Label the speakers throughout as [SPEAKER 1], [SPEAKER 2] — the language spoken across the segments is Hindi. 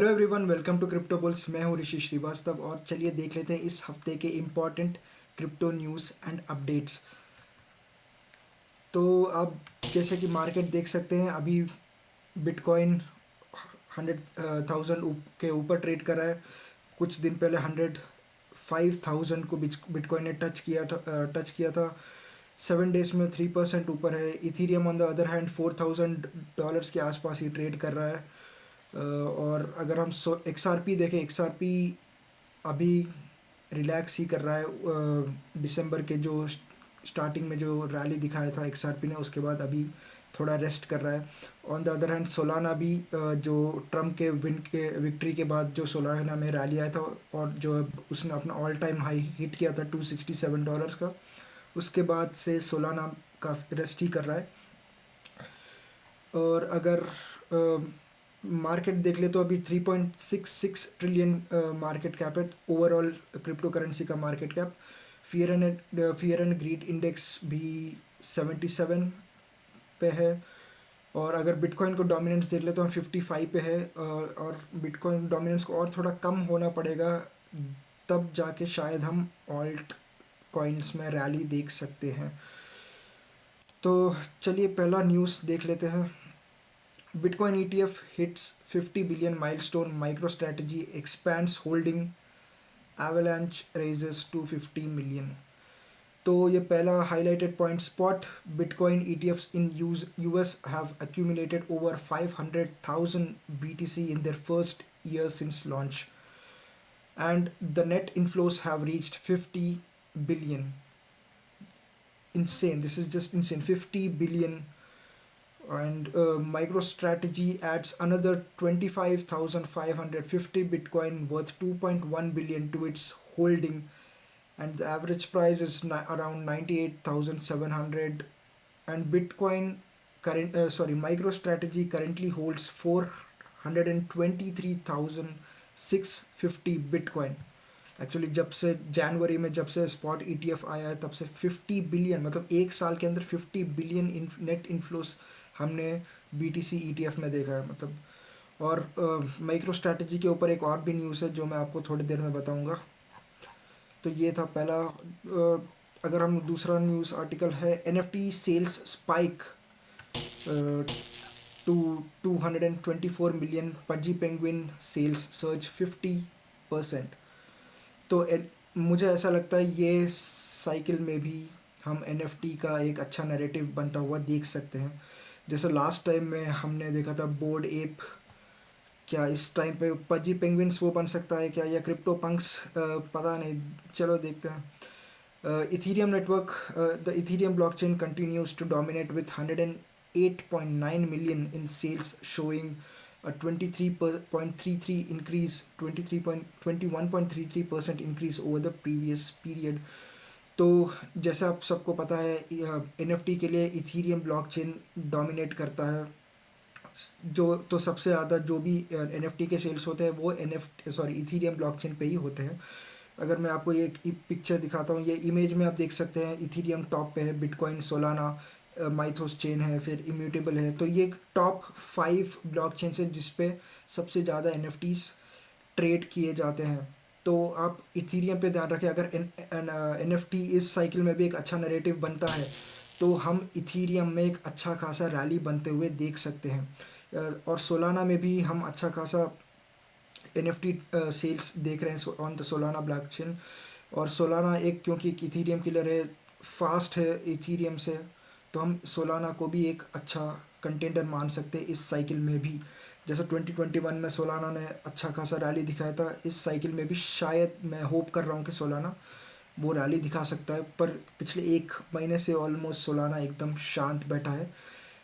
[SPEAKER 1] Hello everyone, welcome to crypto bulls. मैं हूं ऋषि श्रीवास्तव और चलिए देख लेते हैं इस हफ्ते के important crypto news and updates. तो आप जैसे कि मार्केट देख सकते हैं, अभी बिटकॉइन 100,000 के ऊपर ट्रेड कर रहा है। कुछ दिन पहले 105,000 को बिटकॉइन ने टच किया था। 7 डेज में 3% ऊपर है। Ethereum on the other hand $4,000 के आसपास ही ट्रेड कर रहा है। और अगर हम XRP देखें, XRP अभी रिलैक्स ही कर रहा है। दिसंबर के जो स्टार्टिंग में जो रैली दिखाया था XRP ने, उसके बाद अभी थोड़ा रेस्ट कर रहा है। On the other hand Solana भी जो ट्रम्प के विक्ट्री के बाद जो सोलाना में रैली आया था और जो उसने अपना ऑल टाइम हाई हिट किया था $267 का, उसके बाद से सोलाना काफ़ी रेस्ट ही कर रहा है। और अगर मार्केट देख ले तो अभी 3.66 ट्रिलियन मार्केट कैप है ओवरऑल क्रिप्टो करेंसी का market cap. Fear and greed index भी 77 पे है। और अगर बिटकॉइन को डोमिनेंस देख ले तो हम 55 पे है। और बिटकॉइन डोमिनेंस को और थोड़ा कम होना पड़ेगा, तब जाके शायद हम ऑल्ट कॉइन्स में रैली देख सकते हैं। तो चलिए पहला न्यूज़ देख लेते हैं। Bitcoin ETF hits 50 billion milestone. MicroStrategy expands holding. Avalanche raises 250 million. तो ये पहला highlighted point spot bitcoin ETFs in US have accumulated over 500,000 BTC in their first year since launch, and the net inflows have reached 50 billion. Insane, this is just insane. 50 billion. And MicroStrategy adds another 25,550 Bitcoin worth 2.1 billion to its holding, and the average price is around 98,700. And MicroStrategy currently holds 423,650 Bitcoin. Actually जब से जनवरी में जब से स्पॉट ETF आया है, तब से 50 बिलियन, मतलब एक साल के अंदर 50 बिलियन नेट इन्फ्लोस हमने BTC ETF में देखा है। मतलब और माइक्रो स्ट्रैटेजी के ऊपर एक और भी न्यूज़ है जो मैं आपको थोड़ी देर में बताऊंगा। तो ये था पहला। अगर हम दूसरा न्यूज़ आर्टिकल है, NFT sales spike to 224 million, Pudgy Penguin sales surge 50%। तो मुझे ऐसा लगता है ये साइकिल में भी हम NFT का एक अच्छा नैरेटिव बनता हुआ देख सकते हैं। जैसे लास्ट टाइम में हमने देखा था बोर्ड एप, क्या इस टाइम पे पजी पेंगुइन्स वो बन सकता है क्या, या क्रिप्टो पंक्स, पता नहीं, चलो देखते हैं। Ethereum network, the Ethereum blockchain continues to dominate with 108.9 million in sales, showing a 23.33 increase, 21.33% increase over the previous period. तो जैसा आप सबको पता है, NFT के लिए इथीरियम ब्लॉकचेन डोमिनेट करता है। जो तो सबसे ज़्यादा जो भी NFT के सेल्स होते हैं वो इथीरियम ब्लॉकचेन पे ही होते हैं। अगर मैं आपको ये पिक्चर दिखाता हूँ, ये इमेज में आप देख सकते हैं इथीरियम टॉप पे है, बिटकॉइन, सोलाना, माइथोस चेन है, फिर इम्यूटेबल है। तो ये टॉप 5 ब्लॉकचेन है जिसपे सबसे ज़्यादा NFTs ट्रेड किए जाते हैं। तो आप इथीरियम पे ध्यान रखें। अगर NFT इस साइकिल में भी एक अच्छा नैरेटिव बनता है तो हम इथीरियम में एक अच्छा खासा रैली बनते हुए देख सकते हैं। और सोलाना में भी हम अच्छा खासा NFT सेल्स देख रहे हैं ऑन द सोलाना ब्लॉकचेन। और सोलाना एक, क्योंकि एक इथीरियम किलर है, फास्ट है इथीरियम से, तो हम सोलाना को भी एक अच्छा कंटेंडर मान सकते हैं इस साइकिल में भी। जैसा 2021 में सोलाना ने अच्छा खासा रैली दिखाया था, इस साइकिल में भी शायद मैं होप कर रहा हूँ कि सोलाना वो रैली दिखा सकता है। पर पिछले एक महीने से ऑलमोस्ट सोलाना एकदम शांत बैठा है।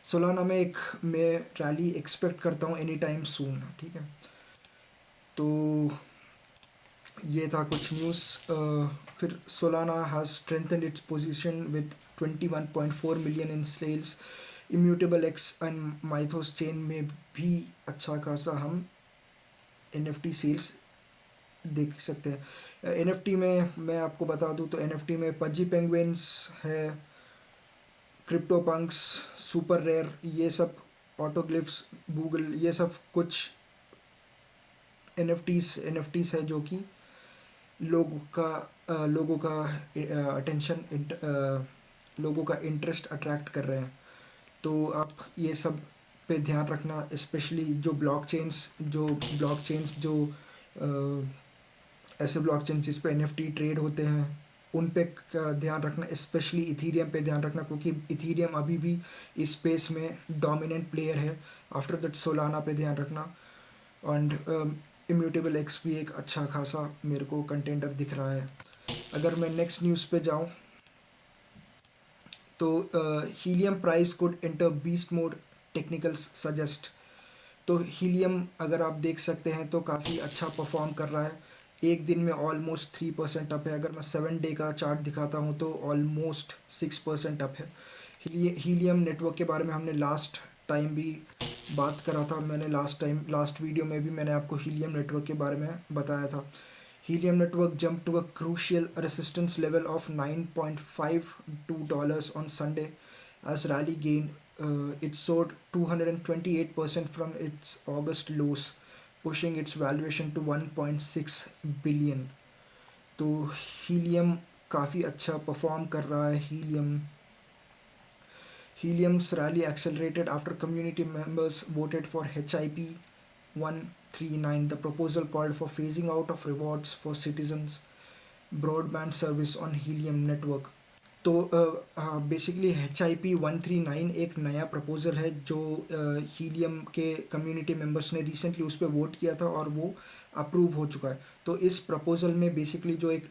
[SPEAKER 1] सोलाना में एक मैं रैली एक्सपेक्ट करता हूँ एनी टाइम सून, ठीक है। तो ये था कुछ न्यूज़। फिर Solana has strengthened its position with 21.4 million in sales. Immutable X and Mythos chain में भी अच्छा खासा हम NFT सेल्स देख सकते हैं। NFT में मैं आपको बता दूं तो NFT में पजी पेंगुइन्स है, क्रिप्टो पंक्स, सुपर रेयर, ये सब ऑटोग्लिफ्स, गूगल, ये सब कुछ एन एफ टीज है जो कि लोगों का अटेंशन, लोगों का इंटरेस्ट अट्रैक्ट कर रहे हैं। तो आप ये सब पे ध्यान रखना, स्पेशली जो ऐसे ब्लॉकचेन्स जिस पे एनएफटी ट्रेड होते हैं उन पे ध्यान रखना, स्पेशली इथीरियम पे ध्यान रखना, क्योंकि इथीरियम अभी भी इस स्पेस में डोमिनेंट प्लेयर है। आफ्टर दैट सोलाना पे ध्यान रखना। एंड इम्यूटेबल एक्स भी एक अच्छा खासा मेरे को कंटेंडर दिख रहा है। अगर मैं नेक्स्ट न्यूज़ पे जाऊँ तो helium price could enter beast mode, technicals suggest. तो हीलियम अगर आप देख सकते हैं तो काफ़ी अच्छा परफॉर्म कर रहा है। एक दिन में ऑलमोस्ट 3% अप है। अगर मैं 7 डे का चार्ट दिखाता हूँ तो ऑलमोस्ट 6% अप है। हीलियम नेटवर्क के बारे में हमने लास्ट टाइम भी बात करा था। मैंने लास्ट वीडियो में भी मैंने आपको हीलियम नेटवर्क के बारे में बताया था। Helium network jump to a crucial resistance level of $9.52 on Sunday as rally gained. It soared 228% from its August lows, pushing its valuation to 1.6 billion. तो हीलियम काफ़ी अच्छा परफॉर्म कर रहा है। Helium's rally accelerated after community members voted for HIP 139. The proposal called for phasing out of rewards for citizens broadband service on Helium network. तो बेसिकली HIP 139 एक नया प्रपोज़ल है जो हीलियम के कम्युनिटी मेंबर्स ने रिसेंटली उस पर वोट किया था और वो अप्रूव हो चुका है। तो इस प्रपोज़ल में बेसिकली जो एक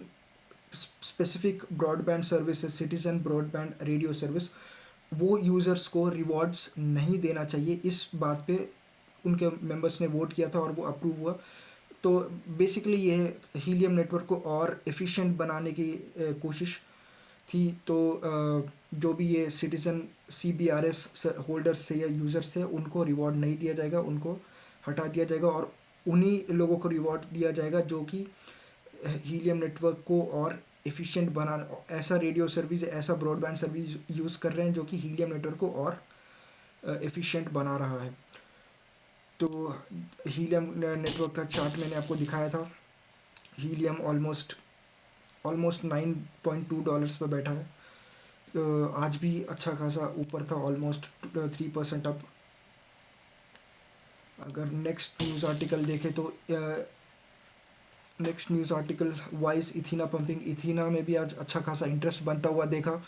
[SPEAKER 1] स्पेसिफिक ब्रॉडबैंड सर्विस है, सिटीज़न ब्रॉडबैंड रेडियो सर्विस, वो यूज़र्स को रिवॉर्ड्स नहीं देना चाहिए। इस बात पे उनके मेंबर्स ने वोट किया था और वो अप्रूव हुआ। तो बेसिकली ये हीलियम नेटवर्क को और एफिशिएंट बनाने की कोशिश थी। तो जो भी ये सिटीज़न CBRS होल्डर्स थे या यूज़र्स थे उनको रिवॉर्ड नहीं दिया जाएगा, उनको हटा दिया जाएगा और उन्हीं लोगों को रिवॉर्ड दिया जाएगा जो कि हीलियम नेटवर्क को और एफिशिएंट बना, ऐसा रेडियो सर्विस, ऐसा ब्रॉडबैंड सर्विस यूज़ कर रहे हैं जो कि हीलियम नेटवर्क को और एफिशिएंट बना रहा है। तो हीलियम नेटवर्क का चार्ट मैंने आपको दिखाया था। हीलियम ऑलमोस्ट $9.2 पर बैठा है। तो आज भी अच्छा खासा ऊपर था, ऑलमोस्ट 3% अप। अगर नेक्स्ट न्यूज़ आर्टिकल देखें तो next news article wise Ethena pumping, Ethena में भी आज अच्छा खासा इंटरेस्ट बनता हुआ देखा।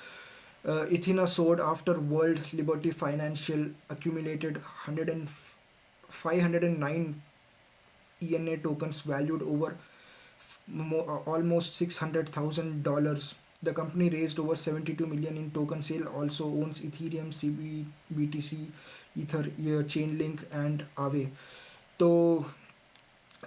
[SPEAKER 1] Ethena sold after World Liberty Financial accumulated 509 ENA tokens valued over almost $600,000. The company raised over 72 million in token sale, also owns Ethereum, CBTC, Ether, Chainlink and Aave. तो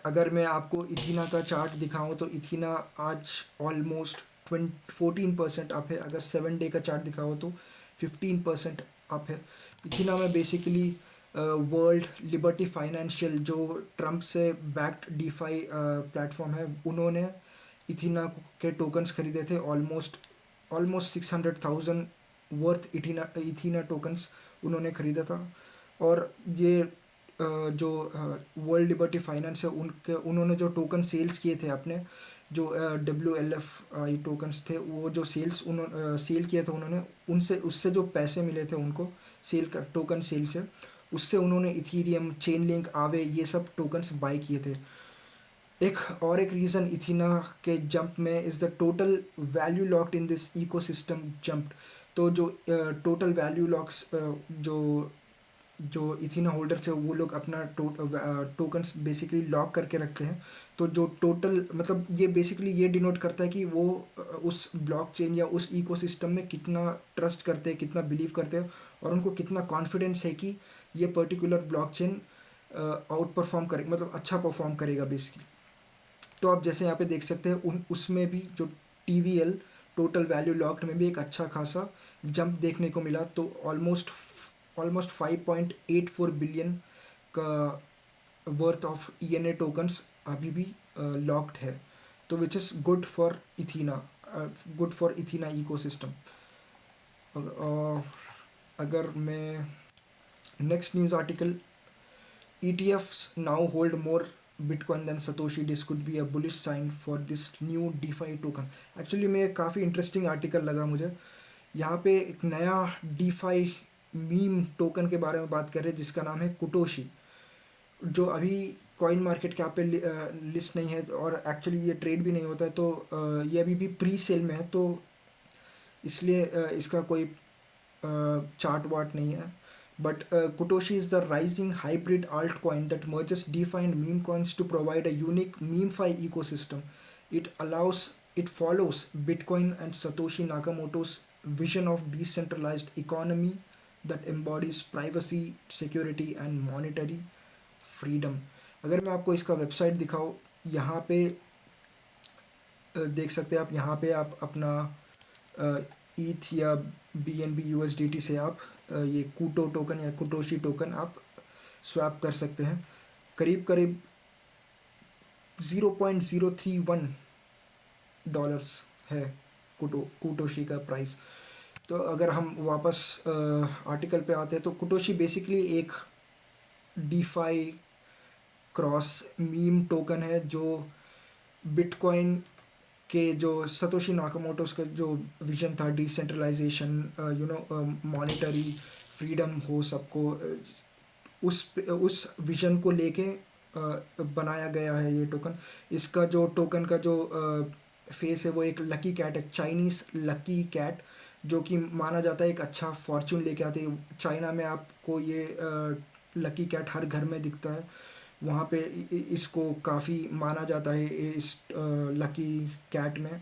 [SPEAKER 1] अगर मैं आपको इथीना का चार्ट दिखाऊं तो इथीना आज ऑलमोस्ट 14% अप है। अगर 7 डे का चार्ट दिखाओ तो 15% अप है। इथीना में बेसिकली वर्ल्ड लिबर्टी फाइनेंशियल जो ट्रम्प से बैक्ड डीफाई प्लेटफॉर्म है, उन्होंने इथीना के टोकन्स खरीदे थे। ऑलमोस्ट 600,000 वर्थ इथीना टोकन्स उन्होंने खरीदा था। और ये जो वर्ल्ड लिबर्टी फाइनेंस है उन्होंने जो टोकन सेल्स किए थे अपने, जो WLFI टोकन्स थे, वो जो सेल किए थे उन्होंने, उससे जो पैसे मिले थे उनको टोकन सेल से, उससे उन्होंने इथीरियम, चेन लिंक, आवे, ये सब टोकन्स बाय किए थे। एक रीज़न इथीना के जंप में is the total value locked in this ecosystem jumped. तो जो टोटल वैल्यू लॉक्स जो इथीना होल्डर्स है वो लोग अपना टोकन्स बेसिकली लॉक करके रखते हैं। तो जो टोटल मतलब ये बेसिकली ये डिनोट करता है कि वो उस ब्लॉकचेन या उस इकोसिस्टम में कितना ट्रस्ट करते हैं, कितना बिलीव करते हैं और उनको कितना कॉन्फिडेंस है कि ये पर्टिकुलर ब्लॉकचेन आउट परफॉर्म करेगा, मतलब अच्छा परफॉर्म करेगा बेसिकली। तो आप जैसे यहाँ पे देख सकते हैं उसमें भी जो TVL टोटल वैल्यू लॉक्ड में भी एक अच्छा खासा जंप देखने को मिला। तो ऑलमोस्ट 5.84 बिलियन का वर्थ ऑफ ENA टोकन्स अभी भी लॉक्ड है। तो which is good for Ethena ecosystem. अगर मैं next news article, ETFs now hold more Bitcoin than Satoshi. This could be a bullish sign for this new DeFi token. Actually में काफ़ी इंटरेस्टिंग आर्टिकल लगा मुझे। यहाँ पे एक नया DeFi मीम टोकन के बारे में बात कर रहे हैं जिसका नाम है कुटोशी, जो अभी कॉइन मार्केट कैप पे लिस्ट नहीं है और एक्चुअली ये ट्रेड भी नहीं होता है, तो ये अभी भी प्री सेल में है, तो इसलिए इसका कोई चार्ट वार्ट नहीं है. But Kutoshi is the rising hybrid altcoin that merges DeFi and meme coins to provide a unique MemeFi ecosystem. It follows Bitcoin and Satoshi Nakamoto's vision of decentralized economy that embodies privacy, security and monetary freedom. अगर मैं आपको इसका वेबसाइट दिखाऊँ, यहाँ पे देख सकते हैं आप, यहाँ पे आप अपना ETH या BNB USDT से आप ये कूटो टोकन या कुटोशी टोकन आप स्वैप कर सकते हैं. करीब करीब $0.031 है कुटोशी का प्राइस. तो अगर हम वापस आर्टिकल पे आते हैं, तो कुटोशी बेसिकली एक डीफाई क्रॉस मीम टोकन है जो बिटकॉइन के जो सतोशी नाकामोटोस का जो विजन था, डिसेंट्रलाइजेशन, मॉनेटरी फ्रीडम हो सबको, उस विजन को लेके बनाया गया है ये टोकन. इसका जो टोकन का जो फेस है वो एक लकी कैट है, चाइनीज़ लकी कैट, जो कि माना जाता है एक अच्छा फॉर्चून लेके आती है. चाइना में आपको ये लकी कैट हर घर में दिखता है. वहाँ पे इसको काफ़ी माना जाता है. इस लकी कैट में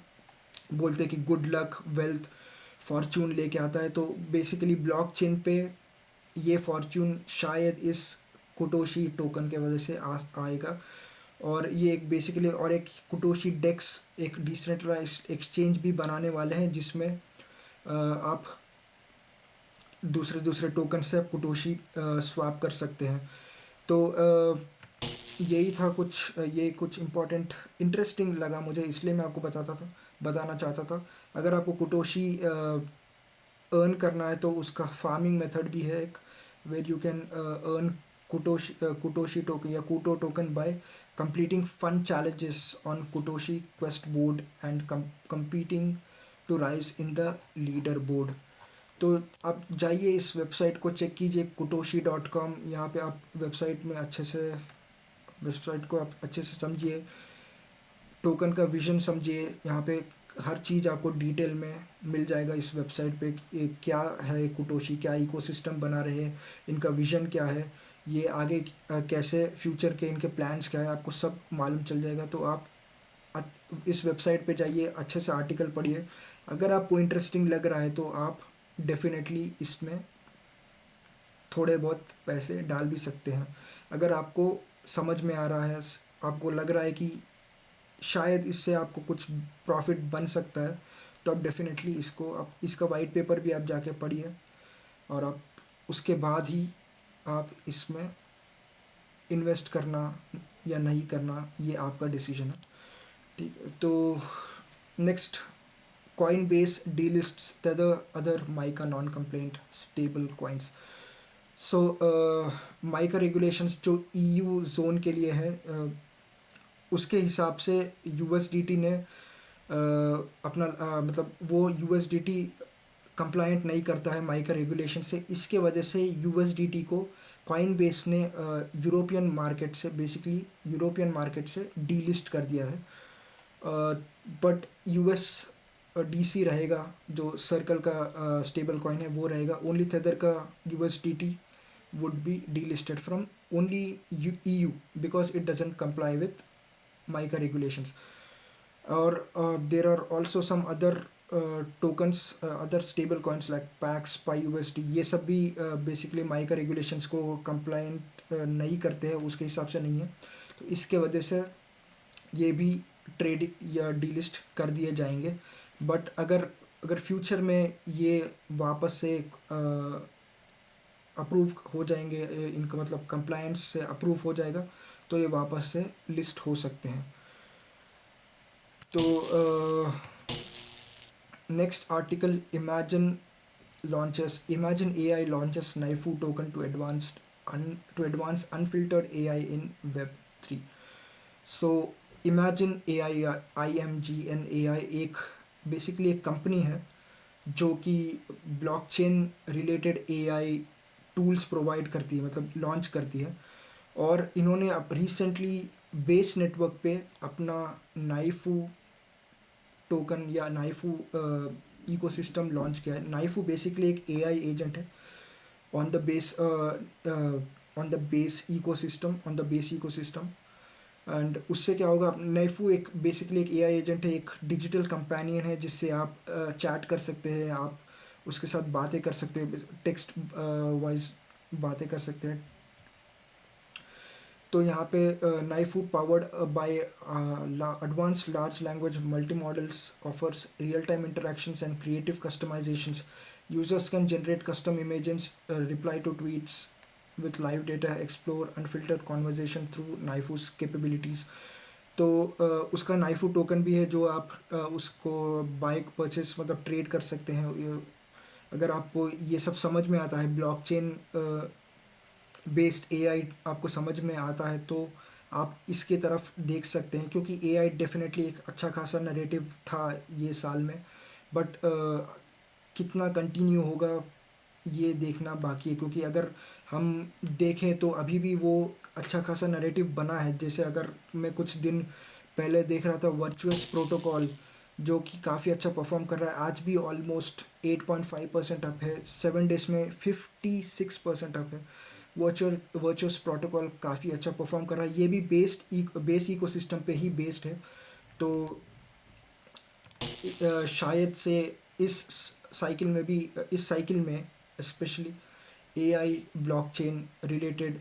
[SPEAKER 1] बोलते हैं कि गुड लक, वेल्थ, फॉर्चून लेके आता है. तो बेसिकली ब्लॉकचेन पे ये फॉर्चून शायद इस कुटोशी टोकन के वजह से आएगा. और ये एक बेसिकली और एक कुटोशी डेक्स, एक डिसेंट्रलाइज्ड एक्सचेंज भी बनाने वाले हैं जिसमें आप दूसरे टोकन से आप कुटोशी स्वैप कर सकते हैं. तो यही था ये कुछ इम्पोर्टेंट इंटरेस्टिंग लगा मुझे, इसलिए मैं आपको बताना चाहता था. अगर आपको कुटोशी अर्न करना है तो उसका फार्मिंग मेथड भी है एक, where you can earn Kutoshi token या Kuto token by completing fun challenges on Kutoshi Quest board and competing to rise in the leaderboard. तो आप जाइए इस वेबसाइट को चेक कीजिए, kutoshi.com. यहाँ पे आप वेबसाइट को आप अच्छे से समझिए, टोकन का विजन समझिए. यहाँ पे हर चीज़ आपको डिटेल में मिल जाएगा इस वेबसाइट पे. क्या है कुटोशी, क्या इकोसिस्टम बना रहे हैं, इनका विजन क्या है, ये आगे कैसे फ्यूचर के इनके प्लान्स क्या है, आपको सब मालूम चल जाएगा. तो आप इस वेबसाइट पे जाइए, अच्छे से आर्टिकल पढ़िए. अगर आपको इंटरेस्टिंग लग रहा है तो आप डेफिनेटली इसमें थोड़े बहुत पैसे डाल भी सकते हैं. अगर आपको समझ में आ रहा है, आपको लग रहा है कि शायद इससे आपको कुछ प्रॉफिट बन सकता है, तो आप डेफिनेटली इसका वाइट पेपर भी आप जाके पढ़िए, और आप उसके बाद ही आप इसमें इन्वेस्ट करना या नहीं करना ये आपका डिसीजन है. ठीक है. तो next, Coinbase delists the other MiCA non-compliant stable coins. So mica regulations जो EU जोन के लिए है, उसके हिसाब से USDT ने अपना मतलब वो USDT कंप्लाइंट नहीं करता है माइका रेगुलेशन से. इसके वजह से USDT को Coinbase ने यूरोपियन मार्केट से डीलिस्ट कर दिया है. बट USDC रहेगा, जो सर्कल का स्टेबल कॉइन है वो रहेगा. ओनली थेदर का USDT would be delisted from only EU because it doesn't comply with MiCA regulations. Or there are also some other tokens, other stable coins like PAX, PyUSD. ये सब भी basically MiCA regulations को compliant नहीं करते हैं, उसके हिसाब से नहीं है. तो इसके वजह से ये भी ट्रेड या डीलिस्ट कर दिए जाएंगे. बट अगर फ्यूचर में ये वापस से अप्रूव हो जाएंगे, इनका मतलब कंप्लायंस से अप्रूव हो जाएगा, तो ये वापस से लिस्ट हो सकते हैं. तो next article, imagine AI launches NIFU token to advance unfiltered AI in Web3. So imagine A I, IMGN AI एक बेसिकली एक कंपनी है जो कि blockchain related AI tools provide करती है, मतलब लॉन्च करती है। और इन्होंने अब रिसेंटली बेस नेटवर्क पे अपना नाइफू टोकन या नाइफू इकोसिस्टम लॉन्च किया है। नाइफू बेसिकली एक AI एजेंट है on the base on the base ecosystem. And उससे क्या होगा, नाइफू एक बेसिकली एक AI एजेंट है, एक डिजिटल कंपेनियन है जिससे आप चैट कर सकते हैं, आप उसके साथ बातें कर सकते हैं, टेक्स्ट वाइज बातें कर सकते हैं। तो यहाँ पे नाइफू powered by advanced large language multi models offers real time interactions and creative customizations. Users can generate custom images, reply to tweets with live data, explore unfiltered conversation through नाइफू's capabilities. तो उसका नाइफू टोकन भी है जो आप उसको बाइक परचेस मतलब ट्रेड कर सकते हैं। अगर आपको ये सब समझ में आता है, ब्लॉकचेन बेस्ड AI आपको समझ में आता है, तो आप इसके तरफ देख सकते हैं, क्योंकि AI डेफिनेटली एक अच्छा खासा नरेटिव था ये साल में। बट कितना कंटिन्यू होगा ये देखना बाकी है, क्योंकि अगर हम देखें तो अभी भी वो अच्छा खासा नरेटिव बना है। जैसे अगर मैं कुछ दिन पहले देख रहा था वर्चुअस प्रोटोकॉल, जो कि काफ़ी अच्छा परफॉर्म कर रहा है, आज भी ऑलमोस्ट 8.5% अप है, 7 डेज में 56% अप है। वर्चुअस प्रोटोकॉल काफ़ी अच्छा परफॉर्म कर रहा है, ये भी बेस इकोसिस्टम पे ही बेस्ड है। तो शायद से इस साइकिल में भी, इस साइकिल में specially AI blockchain related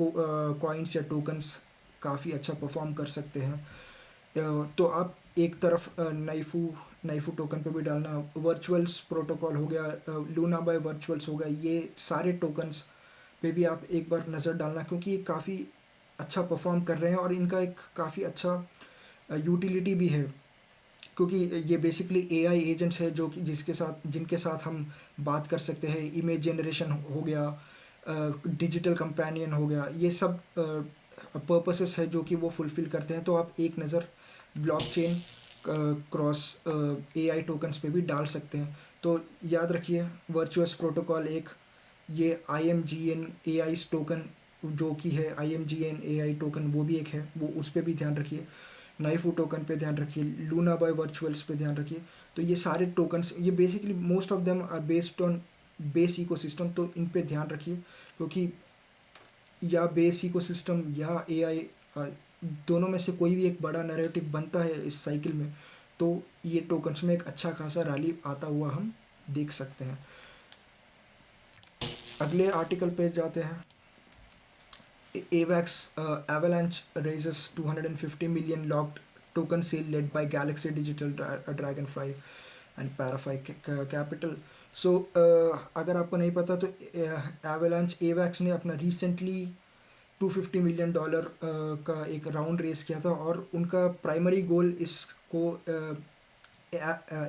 [SPEAKER 1] coins या टोकन्स काफ़ी अच्छा परफॉर्म कर सकते हैं। तो आप एक तरफ नाइफू टोकन पे भी डालना, वर्चुअल्स प्रोटोकॉल हो गया, लूना बाय वर्चुअल्स हो गया, ये सारे टोकन्स पे भी आप एक बार नज़र डालना, क्योंकि ये काफ़ी अच्छा परफॉर्म कर रहे हैं और इनका एक काफ़ी अच्छा यूटिलिटी भी है। क्योंकि ये बेसिकली AI एजेंट्स है जो कि जिनके साथ हम बात कर सकते हैं। इमेज जनरेशन हो गया, डिजिटल कंपेनियन हो गया, ये सब पर्पसेस है जो कि वो फुलफ़िल करते हैं। तो आप एक नज़र ब्लॉकचेन क्रॉस AI टोकन्स पे भी डाल सकते हैं। तो याद रखिए, वर्चुअस प्रोटोकॉल एक, ये IMGN AI टोकन जो कि है, IMGN AI टोकन वो भी एक है, वो उस पर भी ध्यान रखिए। नाइफू टोकन पे ध्यान रखिए, लूना बाय वर्चुअल्स पे ध्यान रखिए। तो ये सारे टोकन्स, ये basically most of them are based on Base ecosystem, तो इन पे ध्यान रखिए। क्योंकि या बेस इकोसिस्टम या AI, दोनों में से कोई भी एक बड़ा नैरेटिव बनता है इस साइकिल में, तो ये टोकन्स में एक अच्छा खासा रैली आता हुआ हम देख सकते हैं। अगले आर्टिकल पे जाते हैं। AVAX Avalanche raises 250 million locked token sale led by Galaxy Digital, Dragonfly and Parafy Capital. सो अगर आपको नहीं पता तो एवेलांच AVAX ने अपना रिसेंटली $250 million का एक राउंड रेस किया था, और उनका प्राइमरी गोल इसको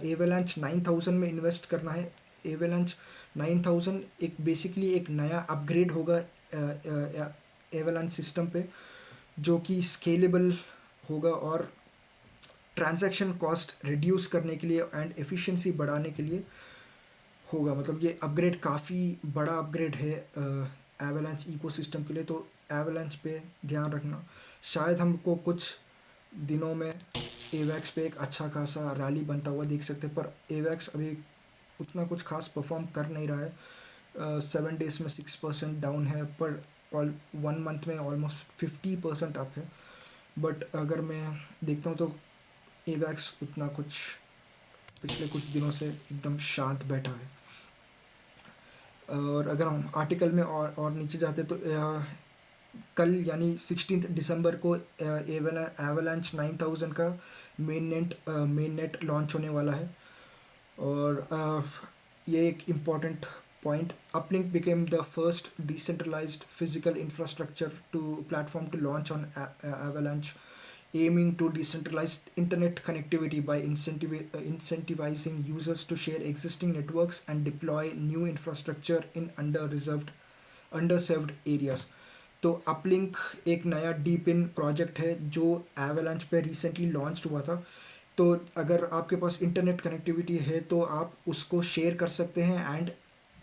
[SPEAKER 1] एवेलांच 9000 में इन्वेस्ट करना है। एवेलांच 9000 एक बेसिकली एक नया अपग्रेड होगा एवेलांच सिस्टम पे, जो कि स्केलेबल होगा और ट्रांजैक्शन कॉस्ट रिड्यूस करने के लिए एंड एफिशिएंसी बढ़ाने के लिए होगा। मतलब ये अपग्रेड काफ़ी बड़ा अपग्रेड है एवेलांच इकोसिस्टम के लिए। तो एवेलांच पे ध्यान रखना, शायद हमको कुछ दिनों में एवैक्स पे एक अच्छा खासा रैली बनता हुआ देख सकते हैं। पर एवैक्स अभी उतना कुछ खास परफॉर्म कर नहीं रहा है। 7 डेज में 6% डाउन है, पर 1 मंथ में ऑलमोस्ट 50% अप है। बट अगर मैं देखता हूँ तो एवैक्स उतना कुछ पिछले कुछ दिनों से एकदम शांत बैठा है। और अगर हम आर्टिकल में और नीचे जाते तो कल यानी 16 दिसंबर को एवेलांच 9000 का मेन नेट लॉन्च होने वाला है। और ये एक important point, Uplink became the first decentralised physical infrastructure to platform to launch on Avalanche, aiming to decentralize internet connectivity by incentivizing users to share existing networks and deploy new infrastructure in underserved areas. तो अपलिंक एक नया डीप इन प्रोजेक्ट है जो एवलांच पे रिसेंटली लॉन्च हुआ था। तो अगर आपके पास इंटरनेट कनेक्टिविटी है तो आप उसको शेयर कर सकते हैं एंड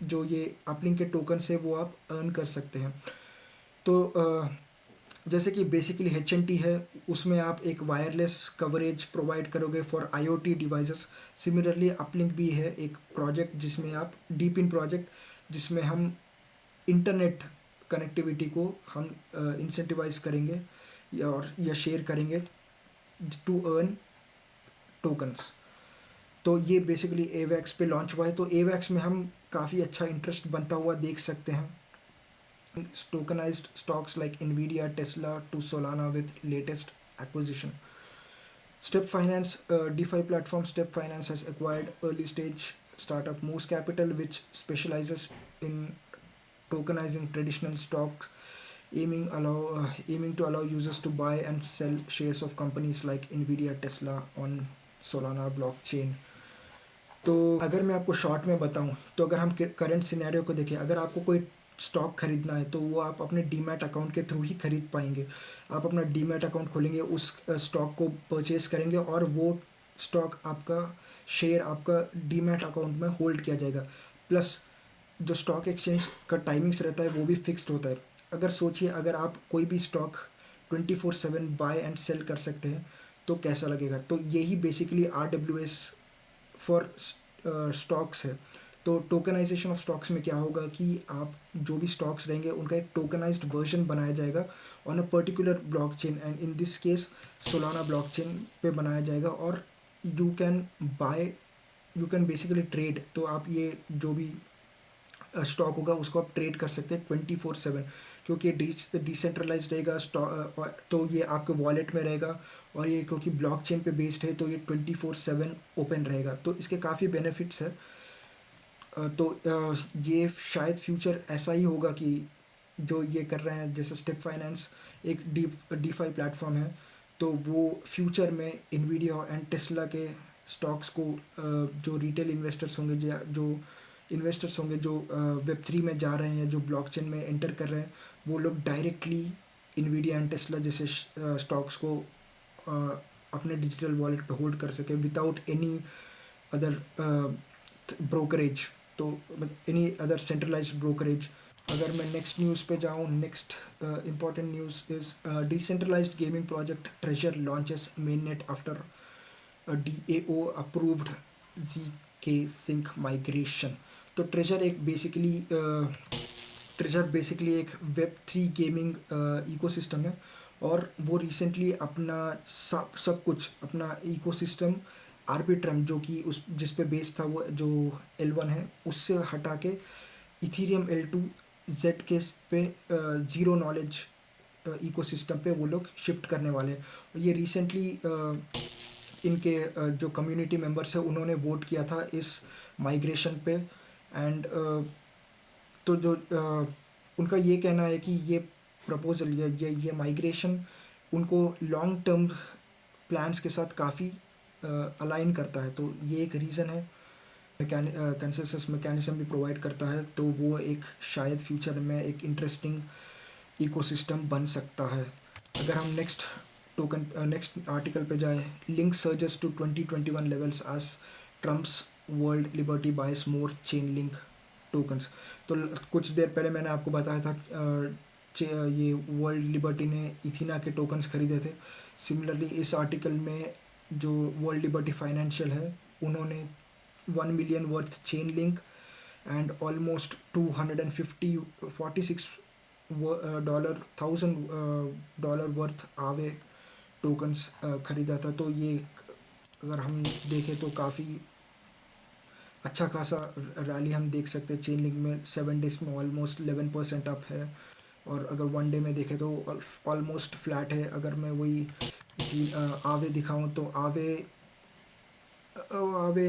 [SPEAKER 1] जो ये अपलिंक के टोकन से वो आप अर्न कर सकते हैं। तो जैसे कि बेसिकली HNT है, उसमें आप एक वायरलेस कवरेज प्रोवाइड करोगे for IoT devices. Similarly uplink भी है एक प्रोजेक्ट जिसमें आप डीप इन प्रोजेक्ट जिसमें हम इंटरनेट कनेक्टिविटी को हम इंसेंटिवाइज करेंगे या शेयर करेंगे टू अर्न टोकन्स। तो ये बेसिकली एवैक्स पे लॉन्च हुआ है। तो एवैक्स में हम काफ़ी अच्छा इंटरेस्ट बनता हुआ देख सकते हैं। Tokenized stocks like Nvidia, Tesla to Solana with latest acquisition. Step Finance, DeFi platform Step Finance has acquired early stage startup Moose Capital, which specializes in tokenizing traditional stocks, aiming to allow users to buy and sell shares of companies like Nvidia, Tesla on Solana blockchain. तो अगर मैं आपको शॉर्ट में बताऊं तो अगर हम करंट सिनेरियो को देखें, अगर आपको कोई स्टॉक खरीदना है तो वो आप अपने डीमैट अकाउंट के थ्रू ही खरीद पाएंगे। आप अपना डीमैट अकाउंट खोलेंगे, उस स्टॉक को परचेज करेंगे और वो स्टॉक आपका शेयर आपका डीमैट अकाउंट में होल्ड किया जाएगा। प्लस जो स्टॉक एक्सचेंज का टाइमिंग्स रहता है वो भी फिक्स्ड होता है। अगर सोचिए अगर आप कोई भी स्टॉक 24/7 बाय एंड सेल कर सकते हैं तो कैसा लगेगा। तो यही बेसिकली RWS फॉर स्टॉक्स है। तो टोकनाइजेशन ऑफ स्टॉक्स में क्या होगा कि आप जो भी स्टॉक्स रहेंगे उनका एक टोकनाइज्ड वर्जन बनाया जाएगा on a particular blockchain, and in this case Solana blockchain पे बनाया जाएगा। और यू कैन बेसिकली ट्रेड। तो आप ये जो भी स्टॉक होगा उसको आप ट्रेड कर सकते हैं 24/7, क्योंकि डिसेंट्रलाइज रहेगा स्टॉक। तो ये आपके वॉलेट में रहेगा और ये क्योंकि ब्लॉकचेन पे बेस्ड है तो ये 24/7 ओपन रहेगा। तो इसके काफ़ी बेनिफिट्स है। तो ये शायद फ्यूचर ऐसा ही होगा कि जो ये कर रहे हैं, जैसे स्टेप फाइनेंस एक डीफाई प्लेटफॉर्म है, तो वो फ्यूचर में इन्वीडिया एंड टेस्ला के स्टॉक्स को जो रिटेल इन्वेस्टर्स होंगे जो Web3 में जा रहे हैं, जो ब्लॉकचेन में एंटर कर रहे हैं, वो लोग डायरेक्टली इन्वीडिया एंड टेस्ला जैसे स्टॉक्स को अपने डिजिटल वॉलेट पे होल्ड कर सके विदाउट एनी अदर ब्रोकरेज, तो एनी अदर सेंट्रलाइज्ड ब्रोकरेज। अगर मैं नेक्स्ट न्यूज़ पे जाऊँ, next important news is decentralised gaming project Treasure launches mainnet after DAO approved ZK sync migration. तो ट्रेजर बेसिकली एक Web3 गेमिंग इकोसिस्टम है और वो रिसेंटली अपना सब कुछ अपना इकोसिस्टम आर्बिट्रम जो कि उस जिस पे बेस था वो जो L1 है उससे हटा के इथीरियम L2 ZK पे ज़ीरो नॉलेज इकोसिस्टम पे वो लोग शिफ्ट करने वाले हैं। ये रिसेंटली इनके जो कम्युनिटी मेंबर्स हैं उन्होंने वोट किया था इस माइग्रेशन पे। एंड तो जो उनका ये कहना है कि ये प्रपोजल ये माइग्रेशन उनको लॉन्ग टर्म प्लान्स के साथ काफ़ी अलाइन करता है। तो ये एक रीज़न है। कंसेंसस मैकेनिज्म भी प्रोवाइड करता है, तो वो एक शायद फ्यूचर में एक इंटरेस्टिंग इकोसिस्टम बन सकता है। अगर हम नेक्स्ट आर्टिकल पे जाए, Link surges to 2021 levels as Trump's World Liberty buys more chain link tokens. तो कुछ देर पहले मैंने आपको बताया था ये वर्ल्ड लिबर्टी ने इथीना के टोकन्स खरीदे थे। सिमिलरली इस आर्टिकल में जो वर्ल्ड लिबर्टी फाइनेंशियल है उन्होंने 1 million worth chain link and almost 246 $1,000 worth आवे टोकन्स खरीदा था। तो ये अगर हम देखें तो काफ़ी अच्छा खासा रैली हम देख सकते हैं। चेन लिंक में 7 डेज़ में ऑलमोस्ट 11% अप है और अगर 1 डे में देखें तो ऑलमोस्ट फ्लैट है। अगर मैं वही आवे दिखाऊं तो आवे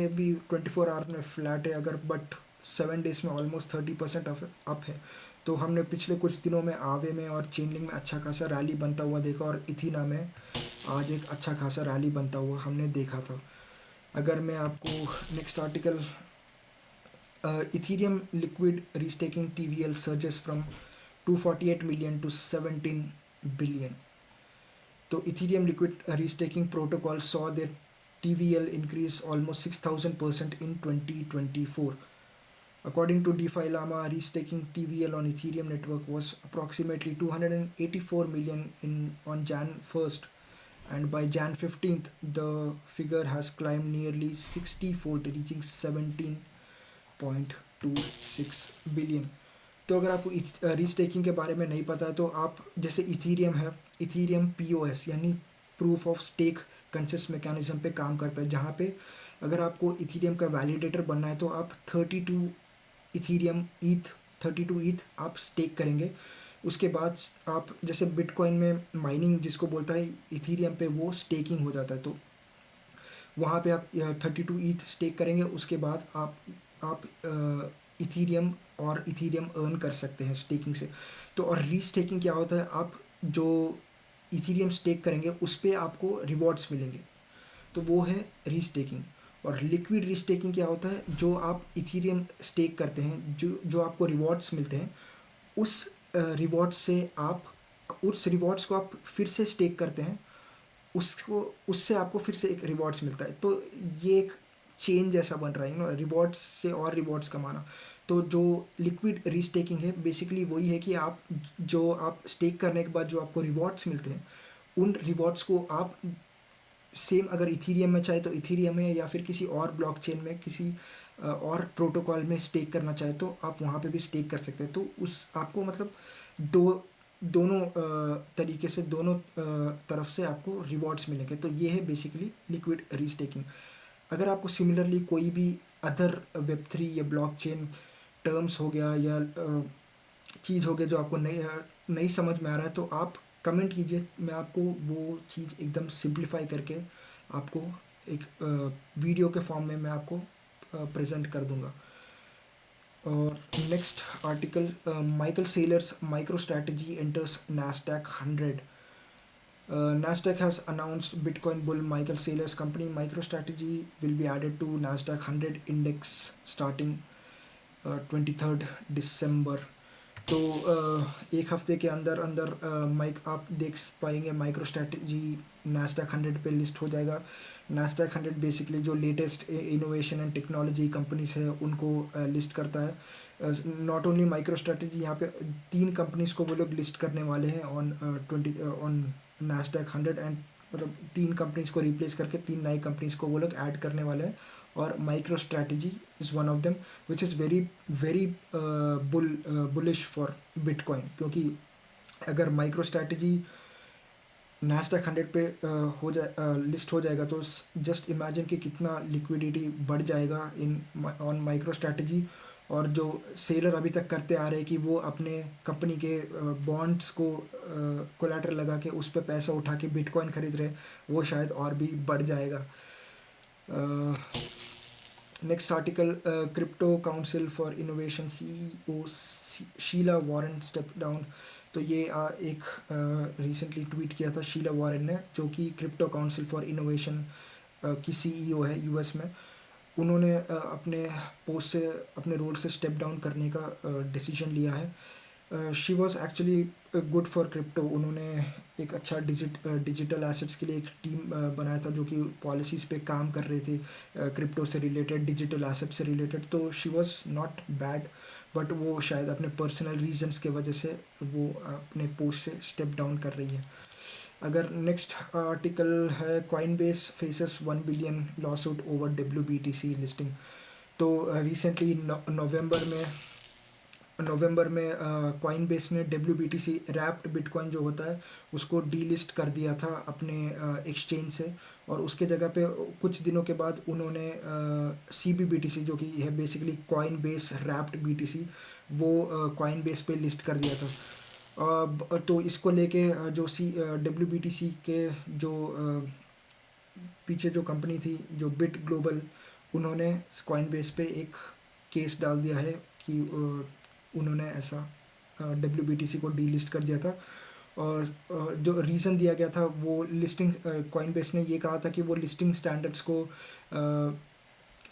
[SPEAKER 1] भी 24 आवर्स में फ्लैट है अगर, बट 7 डेज़ में ऑलमोस्ट 30% अप है। तो हमने पिछले कुछ दिनों में आवे में और चेन लिंक में अच्छा खासा रैली बनता हुआ देखा और इथीना में आज एक अच्छा खासा रैली बनता हुआ हमने देखा था। अगर मैं आपको next article Ethereum liquid restaking TVL surges from 248 million to 17 billion. तो Ethereum liquid restaking protocol saw their TVL increase almost 6,000% in 2024. According to DeFi Llama, restaking TVL on Ethereum network was approximately 284 million on Jan 1st, and by Jan 15th, the figure has climbed nearly 60-fold, reaching 17.26 billion. तो अगर आपको रीस्टेकिंग के बारे में नहीं पता है तो आप जैसे इथीरियम है, इथीरियम POS यानी प्रूफ ऑफ स्टेक कंसेस मैकेनिज्म पे काम करता है, जहाँ पे अगर आपको इथीरियम का वैलिडेटर बनना है तो आप 32 इथीरियम ईथ 32 ईथ आप स्टेक करेंगे. उसके बाद आप जैसे बिटकॉइन में माइनिंग जिसको बोलता है इथीरियम पे, वो स्टेकिंग हो जाता है. तो वहाँ पे आप 32 ईथ स्टेक करेंगे. उसके बाद आप इथीरियम और इथीरियम अर्न कर सकते हैं स्टेकिंग से. तो और रीस्टेकिंग क्या होता है, आप जो इथीरियम स्टेक करेंगे उस पर आपको रिवॉर्ड्स मिलेंगे, तो वो है रीस्टेकिंग. और लिक्विड रीस्टेकिंग क्या होता है, जो आप इथीरियम स्टेक करते हैं, जो आपको रिवॉर्ड्स मिलते हैं, उस रिवॉर्ड्स से आप उस रिवॉर्ड्स को आप फिर से स्टेक करते हैं, उससे आपको फिर से एक रिवॉर्ड्स मिलता है. तो ये एक चेन जैसा बन रहा है ना, रिवॉर्ड्स से और रिवॉर्ड्स कमाना. तो जो लिक्विड रीस्टेकिंग है बेसिकली वही है कि आप स्टेक करने के बाद जो आपको रिवॉर्ड्स मिलते हैं, उन रिवॉर्ड्स को आप सेम अगर इथीरियम में चाहे तो इथीरियम में, या फिर किसी और ब्लॉकचेन में, किसी और प्रोटोकॉल में स्टेक करना चाहे तो आप वहाँ पे भी स्टेक कर सकते हैं. तो उस आपको मतलब दोनों तरीके से, दोनों तरफ से आपको रिवॉर्ड्स मिलेंगे. तो ये है बेसिकली लिक्विड रीस्टेकिंग. अगर आपको सिमिलरली कोई भी अदर वेब3 या ब्लॉकचेन टर्म्स हो गया या चीज़ हो गया जो आपको नहीं समझ में आ रहा है, तो आप कमेंट कीजिए, मैं आपको वो चीज़ एकदम सिंप्लीफाई करके आपको एक वीडियो के फॉर्म में मैं आपको प्रेजेंट कर दूंगा. और next article, Michael sellers micro strategy enters NASDAQ 100. NASDAQ has announced Bitcoin bull Michael Saylor's company MicroStrategy will be added to NASDAQ 100 index starting 23rd December. तो एक हफ्ते के अंदर आप देख पाएंगे माइक्रो स्ट्रैटेजी NASDAQ 100 पे लिस्ट हो जाएगा. NASDAQ 100 बेसिकली जो latest innovation and technology companies है उनको लिस्ट करता है. नॉट ओनली माइक्रो स्ट्रैटेजी, यहाँ पे 3 कंपनीज को वो लोग लिस्ट करने वाले हैं ऑन NASDAQ 100, एंड मतलब 3 कंपनीज को रिप्लेस करके 3 नई कंपनीज को वो लोग ऐड करने वाले हैं. और micro strategy is one of them which is very bullish for bitcoin. क्योंकि अगर माइक्रो स्ट्रैटेजी NASDAQ 100 पे लिस्ट हो जाएगा तो जस्ट इमेजिन कि कितना लिक्विडिटी बढ़ जाएगा ऑन माइक्रो स्ट्रैटेजी. और जो सेलर अभी तक करते आ रहे हैं कि वो अपने कंपनी के बॉन्ड्स को कोलैटरल लगा के उस पर पैसा उठा के बिटकॉइन खरीद रहे, वो शायद और भी बढ़ जाएगा. Next article, crypto council for innovation CEO Sheila Warren step down. तो ये एक रिसेंटली ट्वीट किया था शीला वॉरेन ने, जो कि क्रिप्टो काउंसिल फॉर इनोवेशन की CEO है US में. उन्होंने अपने पोस्ट से, अपने रोल से स्टेप डाउन करने का डिसीजन लिया है. She was actually good for crypto. उन्होंने एक अच्छा डिजिटल एसेट्स के लिए एक टीम बनाया था जो कि पॉलिसीज़ पे काम कर रहे थे क्रिप्टो से रिलेटेड, डिजिटल एसेट से रिलेटेड. तो she was not bad, but वो शायद अपने पर्सनल रीजंस के वजह से वो अपने पोस्ट से स्टेप डाउन कर रही है. अगर नेक्स्ट आर्टिकल है, Coinbase faces 1 billion lawsuit over WBTC listing. तो रिसेंटली नवंबर में कॉइनबेस ने WBTC रैप्ड बिटकॉइन जो होता है उसको डीलिस्ट कर दिया था अपने एक्सचेंज से. और उसके जगह पे कुछ दिनों के बाद उन्होंने CBBTC जो कि है बेसिकली कॉइनबेस रैप्ड BTC, वो कॉइनबेस पे लिस्ट कर दिया था. तो इसको लेके जो WBTC के जो पीछे जो कंपनी थी जो बिट ग्लोबल, उन्होंने कॉइनबेस पे एक केस डाल दिया है कि उन्होंने ऐसा WBTC को डीलिस्ट कर दिया था. और जो रीज़न दिया गया था वो लिस्टिंग, कॉइनबेस ने ये कहा था कि वो लिस्टिंग स्टैंडर्ड्स को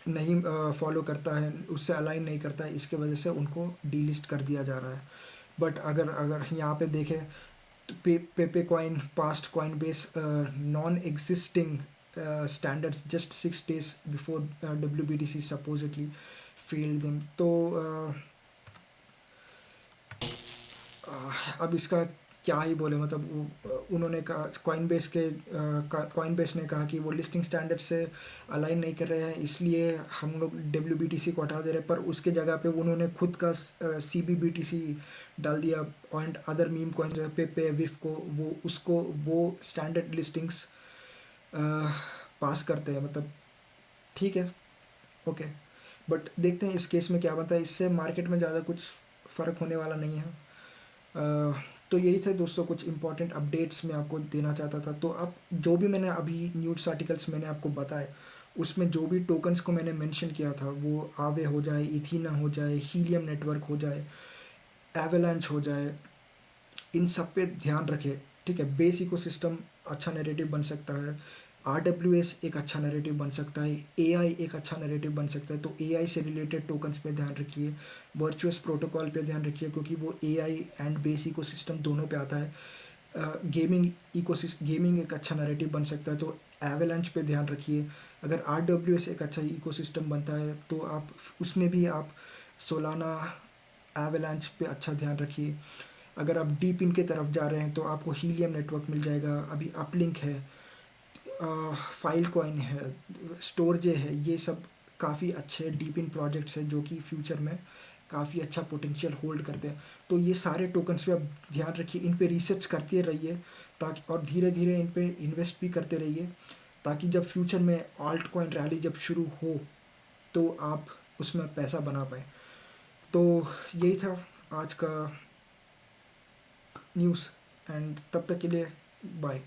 [SPEAKER 1] नहीं फॉलो करता है, उससे अलाइन नहीं करता है, इसके वजह से उनको डीलिस्ट कर दिया जा रहा है. बट अगर अगर यहाँ पे देखें तो Pepe coin past Coinbase non existing standards just 6 days before WBTC supposedly failed them. तो अब इसका क्या ही बोले, मतलब उन्होंने कहा कॉइनबेस ने कहा कि वो लिस्टिंग स्टैंडर्ड से अलाइन नहीं कर रहे हैं, इसलिए हम लोग WBTC को हटा दे रहे हैं, पर उसके जगह पे उन्होंने खुद का CBBTC डाल दिया। एंड अदर मीम कॉइन पे विफ को वो स्टैंडर्ड लिस्टिंग्स पास करते हैं, मतलब ठीक है, ओके। बट देखते हैं इस केस में क्या बनता है, इससे मार्केट में ज़्यादा कुछ फ़र्क होने वाला नहीं है। तो यही थे दोस्तों कुछ इंपॉर्टेंट अपडेट्स मैं आपको देना चाहता था। तो अब जो भी मैंने अभी न्यूज़ आर्टिकल्स मैंने आपको बताए, उसमें जो भी टोकन्स को मैंने मेंशन किया था, वो आवे हो जाए, इथीना हो जाए, हीलियम नेटवर्क हो जाए, एवेलांच हो जाए, इन सब पे ध्यान रखें, ठीक है। बेस इकोसिस्टम अच्छा नैरेटिव बन सकता है, RWS एक अच्छा नैरेटिव बन सकता है, AI एक अच्छा नैरेटिव बन सकता है। तो AI से रिलेटेड टोकन्स पे ध्यान रखिए, वर्चुअस प्रोटोकॉल पे ध्यान रखिए, क्योंकि वो AI एंड बेस इकोसिस्टम दोनों पे आता है। गेमिंग एक अच्छा नैरेटिव बन सकता है, तो एवेलांच पे ध्यान रखिए। अगर RWS एक अच्छा इकोसिस्टम बनता है तो आप उसमें भी आप सोलाना एवेलांच पे अच्छा ध्यान रखिए। अगर आप डीप इन के तरफ जा रहे हैं तो आपको हीलियम नेटवर्क मिल जाएगा, अभी अपलिंक है, फाइल कॉइन है, स्टोरजे है, ये सब काफ़ी अच्छे डीप इन प्रोजेक्ट्स हैं जो कि फ्यूचर में काफ़ी अच्छा पोटेंशियल होल्ड करते हैं। तो ये सारे टोकन्स पे आप ध्यान रखिए, इन पे रिसर्च करते रहिए, ताकि और धीरे धीरे इन पे इन्वेस्ट भी करते रहिए, ताकि जब फ्यूचर में ऑल्ट कॉइन रैली जब शुरू हो तो आप उसमें पैसा बना पाए। तो यही था आज का न्यूज़, एंड तब तक के लिए बाय।